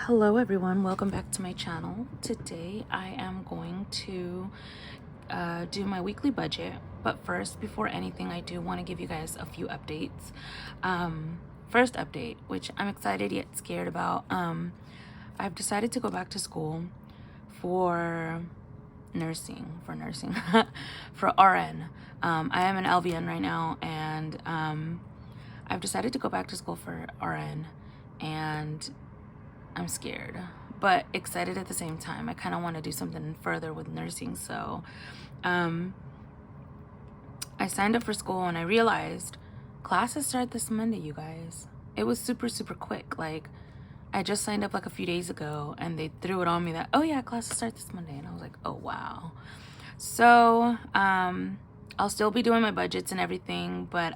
Hello everyone, welcome back to my channel. Today I am going to do my weekly budget, but first, before anything, I do want to give you guys a few updates. First update, which I'm excited yet scared about, I've decided to go back to school for nursing, for RN. I am an LVN right now, and I've decided to go back to school for RN, and I'm scared but excited at the same time. I kind of want to do something further with nursing, so I signed up for school and I realized classes start this Monday, you guys. It was super quick. Like, I just signed up like a few days ago and they threw it on me that, oh yeah, classes start this Monday, and I was like, oh wow. So I'll still be doing my budgets and everything, but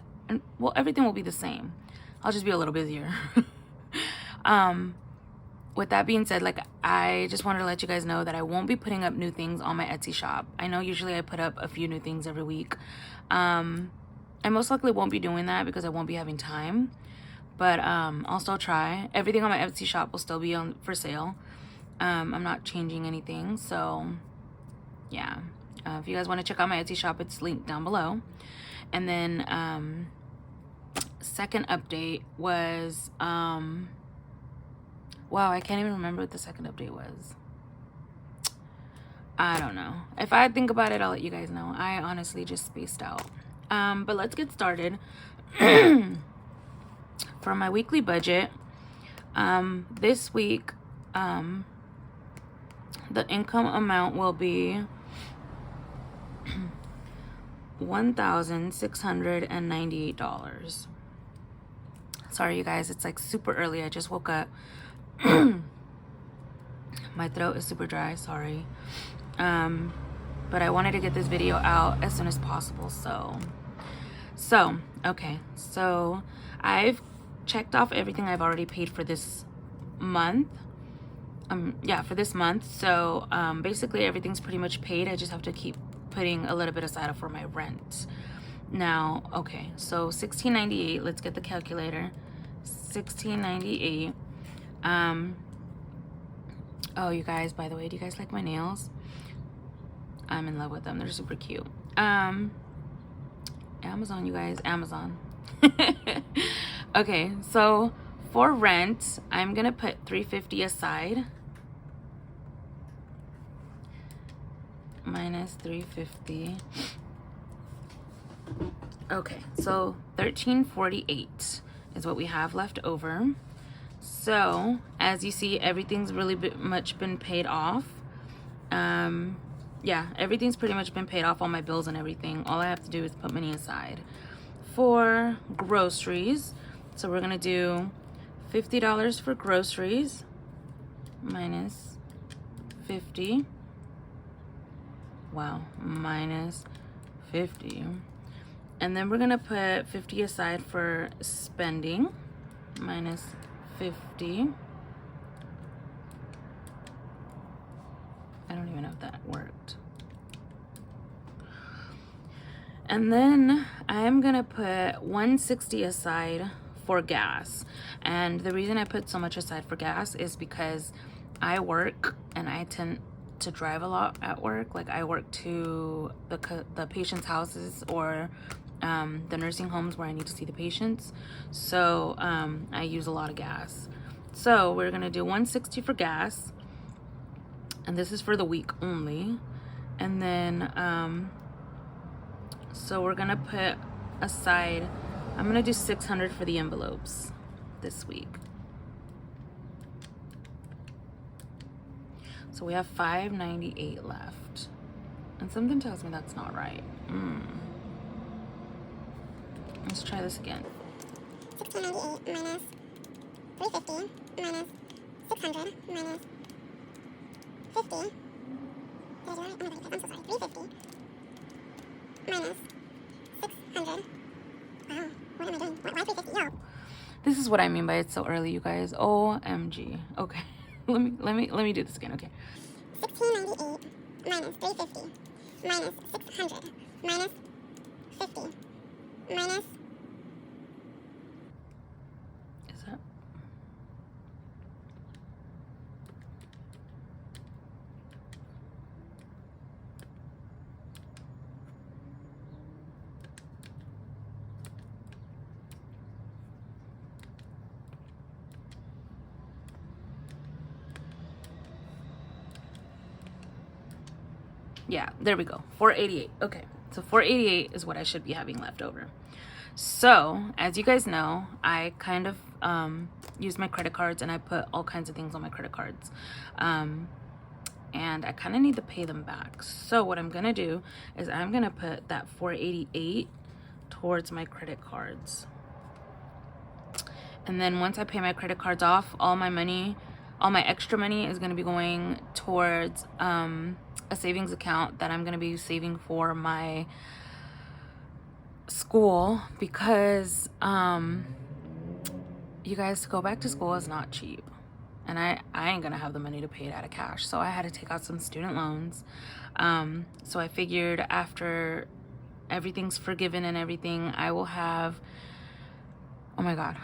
well, everything will be the same. I'll just be a little busier. With that being said, like, I just wanted to let you guys know that I won't be putting up new things on my Etsy shop. I know usually I put up a few new things every week. I most likely won't be doing that because I won't be having time, but I'll still try. Everything on my Etsy shop will still be on for sale. I'm not changing anything, so yeah. If you guys want to check out my Etsy shop, it's linked down below. And then second update was wow, I can't even remember what the second update was. I don't know. If I think about it, I'll let you guys know. I honestly just spaced out. But let's get started. For my weekly budget, this week, the income amount will be $1,698. Sorry, you guys, it's like super early. I just woke up. My throat is super dry, sorry. But I wanted to get this video out as soon as possible, so okay, so I've checked off everything I've already paid for this month. For this month. So basically everything's pretty much paid. I just have to keep putting a little bit aside for my rent. Now, okay, so $16.98. Let's get the calculator. $16.98. Oh, you guys, by the way, do you guys like my nails? I'm in love with them. They're super cute. Amazon, you guys, Amazon. Okay, so for rent, I'm gonna put $350 aside. Minus $350. Okay, so $13.48 is what we have left over. So as you see, everything's really much been paid off. Yeah, everything's pretty much been paid off, all my bills and everything. All I have to do is put money aside for groceries. So we're gonna do $50 for groceries minus 50. Wow, minus 50. And then we're gonna put 50 aside for spending minus 50. I don't even know if that worked. And then I'm gonna put 160 aside for gas. And the reason I put so much aside for gas is because I work and I tend to drive a lot at work. Like, I work to the patients' houses or the nursing homes where I need to see the patients. So I use a lot of gas. So we're gonna do 160 for gas, and this is for the week only. And then so we're gonna put aside, I'm gonna do 600 for the envelopes this week. So we have $598 left, and something tells me that's not right. Let's try this again. 1698 minus 350 minus 600 minus 50. Did I do it right? Oh my god, I'm so sorry. 350 minus 600. Wow, what am I doing? Why 350? Yo. This is what I mean by it's so early, you guys. OMG. Okay, let me do this again. Okay. 1698 minus 350 minus 600 minus 50 minus. Is that? Yeah, there we go. 488. Okay, so 488 is what I should be having left over. So as you guys know, I kind of use my credit cards, and I put all kinds of things on my credit cards, and I kind of need to pay them back. So what I'm gonna do is I'm gonna put that 488 towards my credit cards, and then once I pay my credit cards off, all my money, all my extra money is gonna be going towards a savings account that I'm gonna be saving for my school, because you guys, to go back to school is not cheap, and I ain't gonna have the money to pay it out of cash. So I had to take out some student loans. So I figured after everything's forgiven and everything, I will have, oh my god,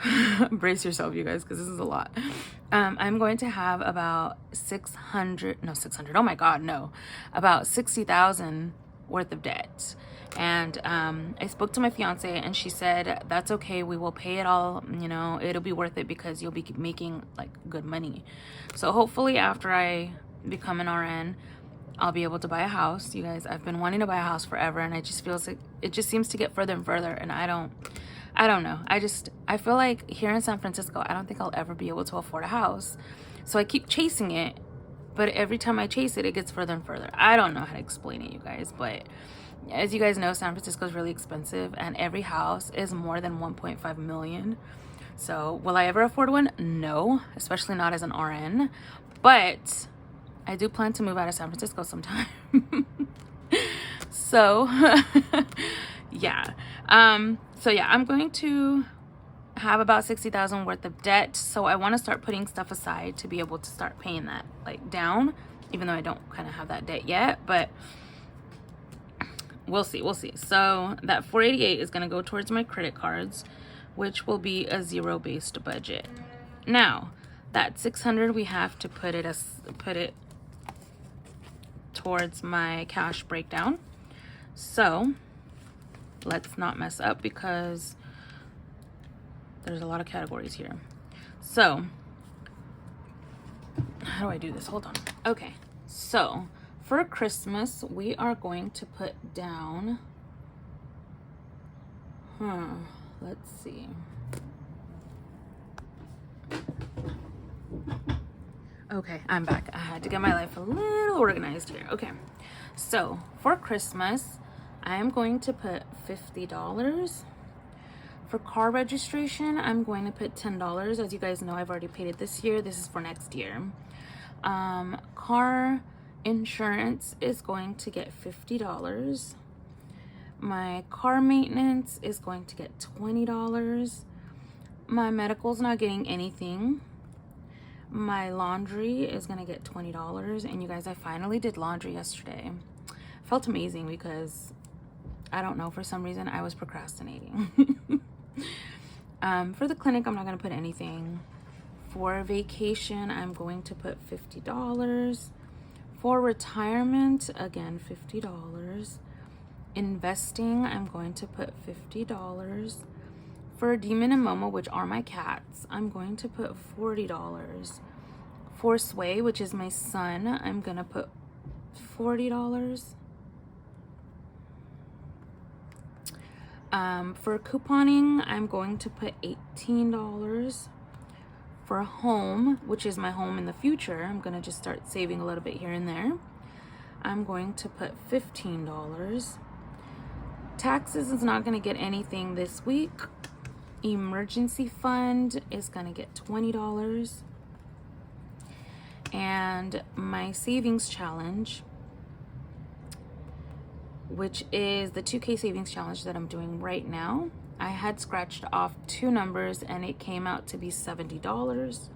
brace yourself, you guys, because this is a lot. I'm going to have about 600, oh my god, no, about 60,000 worth of debt. And I spoke to my fiance, and she said that's okay, we will pay it all, you know, it'll be worth it because you'll be making like good money. So hopefully after I become an RN, I'll be able to buy a house. You guys, I've been wanting to buy a house forever, and it just feels like it just seems to get further and further, and I don't know. I feel like here in San Francisco, I don't think I'll ever be able to afford a house. So I keep chasing it, but every time I chase it, it gets further and further. I don't know how to explain it, you guys, but as you guys know, San Francisco is really expensive, and every house is more than 1.5 million. So will I ever afford one? No, especially not as an RN, but I do plan to move out of San Francisco sometime. So yeah. So yeah, I'm going to have about 60,000 worth of debt. So I want to start putting stuff aside to be able to start paying that like down, even though I don't kind of have that debt yet, but we'll see. So that 488 is going to go towards my credit cards, which will be a zero-based budget. Now that 600, we have to put it towards my cash breakdown. So let's not mess up, because there's a lot of categories here. So how do I do this? Hold on. Okay, so for Christmas, we are going to put down, let's see. Okay, I'm back. I had to get my life a little organized here. Okay, so for Christmas, I am going to put $50. For car registration, I'm going to put $10. As you guys know, I've already paid it this year. This is for next year. Car insurance is going to get $50. My car maintenance is going to get $20. My medical's not getting anything. My laundry is gonna get $20. And you guys, I finally did laundry yesterday. Felt amazing, because I don't know, for some reason I was procrastinating. For the clinic, I'm not gonna put anything. For vacation, I'm going to put $50. For retirement, again, $50. Investing, I'm going to put $50. For Demon and Momo, which are my cats, I'm going to put $40. For Sway, which is my son, I'm gonna put $40. For couponing, I'm going to put $18. For home, which is my home in the future, I'm gonna just start saving a little bit here and there. I'm going to put $15. Taxes is not gonna get anything this week. Emergency fund is gonna get $20. And my savings challenge, which is the 2K savings challenge that I'm doing right now, I had scratched off 2 numbers and it came out to be $70.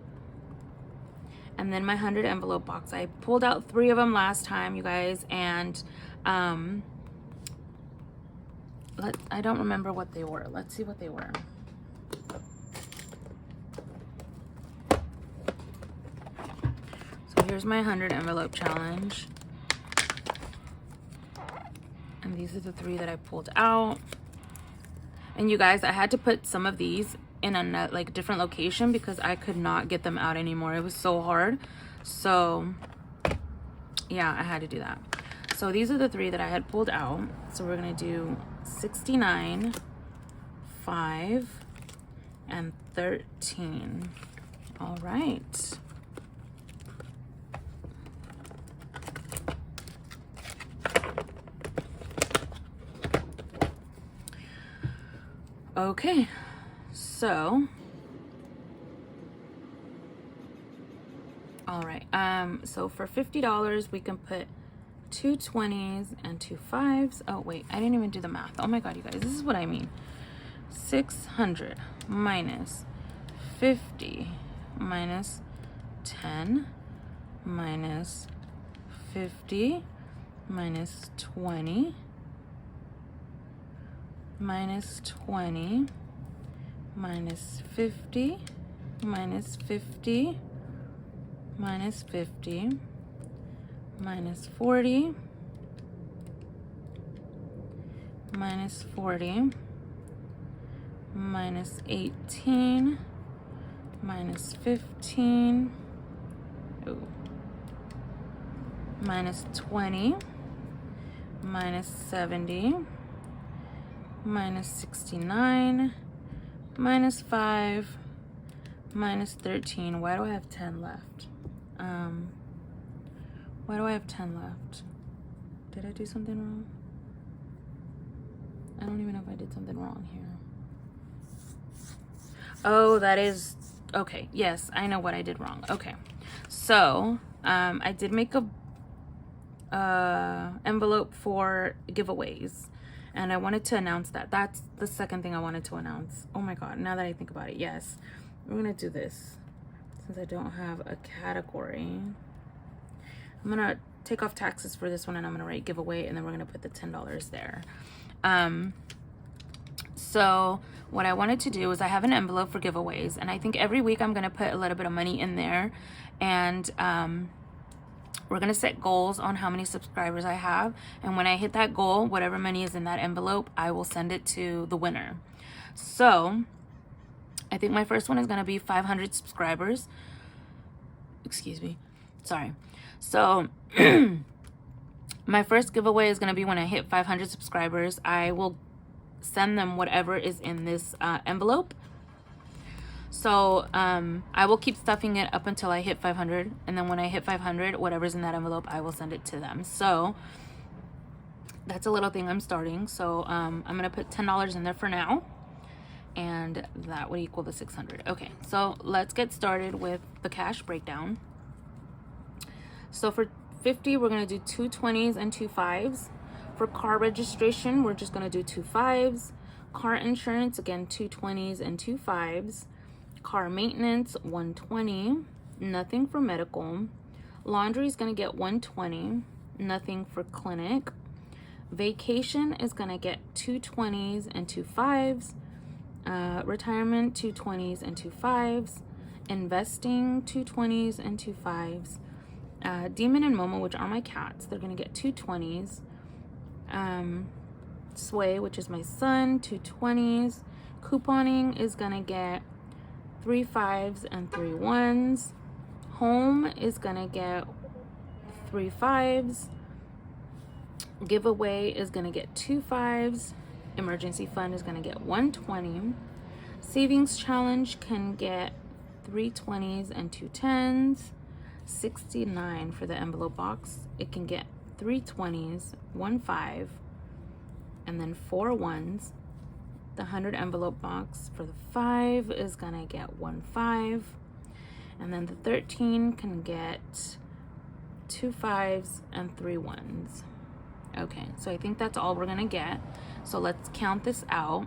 And then my 100 envelope box, I pulled out 3 of them last time, you guys, and I don't remember what they were. Let's see what they were. So here's my 100 envelope challenge. And these are the 3 that I pulled out. And you guys, I had to put some of these in a like different location because I could not get them out anymore. It was so hard. So yeah, I had to do that. So these are the 3 that I had pulled out. So we're gonna do 69, 5, and 13. All right. Okay, so all right. So for $50, we can put 2 20s and 2 5s. Oh wait, I didn't even do the math. Oh my god, you guys, this is what I mean. 600 minus 50 minus 10 minus 50 minus 20 minus 20 minus 50 minus 50 minus 50 minus 40 minus 40 minus 18 minus 15 minus 20 minus 70 minus 69 minus 5 minus 13. Why do I have 10 left? Why do I have 10 left? Did I do something wrong? I don't even know if I did something wrong here. Oh, that is okay. Yes, I know what I did wrong. Okay, so I did make a envelope for giveaways, and I wanted to announce that. That's the second thing I wanted to announce. Oh my god, now that I think about it, yes, we're gonna do this since I don't have a category. I'm gonna take off taxes for this one, and I'm gonna write giveaway, and then we're gonna put the $10 there. So what I wanted to do is I have an envelope for giveaways, and I think every week I'm gonna put a little bit of money in there, and we're gonna set goals on how many subscribers I have, and when I hit that goal, whatever money is in that envelope, I will send it to the winner. So I think my first one is gonna be 500 subscribers. Excuse me, sorry. So my first giveaway is gonna be when I hit 500 subscribers. I will send them whatever is in this envelope. So I will keep stuffing it up until I hit 500, and then when I hit 500, whatever's in that envelope, I will send it to them. So that's a little thing I'm starting. So I'm gonna put $10 in there for now, and that would equal the 600. Okay, so let's get started with the cash breakdown. So for 50, we're gonna do 2 20s and 2 5s. For car registration, we're just gonna do 2 5s. Car insurance, again, 2 20s and 2 5s. Car maintenance, 120. Nothing for medical. Laundry is gonna get 120. Nothing for clinic. Vacation is gonna get 2 20s and 2 5s. Retirement, 2 20s and 2 5s. Investing, 2 20s and 2 5s. Demon and Momo, which are my cats, they're gonna get 2 20s. Sway, which is my son, 2 20s. Couponing is gonna get 3 5s and 3 1s. Home is gonna get 3 5s. Giveaway is gonna get 2 5s. Emergency fund is gonna get 120. Savings challenge can get 3 20s and 2 10s. 69 for the envelope box. It can get 3 20s, 1 5, and then 4 1s. The 100 envelope box for the 5 is gonna get 1 5, and then the 13 can get 2 5s and 3 1s. Okay, so I think that's all we're gonna get. So let's count this out.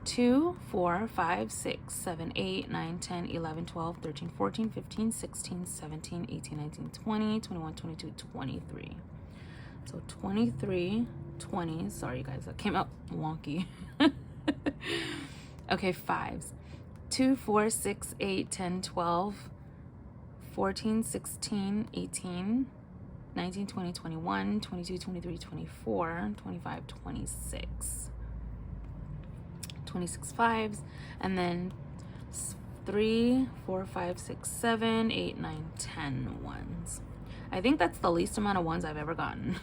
2 4 5 6 7 8 9 10 11 12 13 14 15 16 17 18 19 20 21 22 23. So 23 20s. Sorry you guys, that came out wonky. Okay, 5s. 2 4 6 8 10 12 14 16 18 19 20 21 22 23 24 25 26. 26 5s, and then 3 4 5 6 7 8 9 10 1s. I think that's the least amount of 1s I've ever gotten.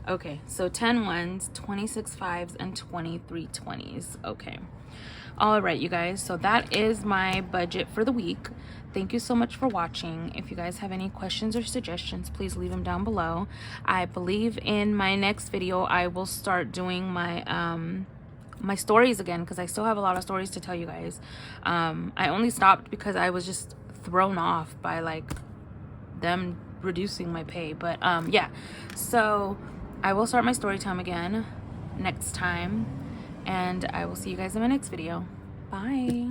Okay, so 10 ones, 26 fives, and 23 20s. Okay. All right, you guys. So that is my budget for the week. Thank you so much for watching. If you guys have any questions or suggestions, please leave them down below. I believe in my next video, I will start doing my stories again, because I still have a lot of stories to tell you guys. I only stopped because I was just thrown off by like them reducing my pay. But yeah, so I will start my story time again next time, and I will see you guys in my next video. Bye.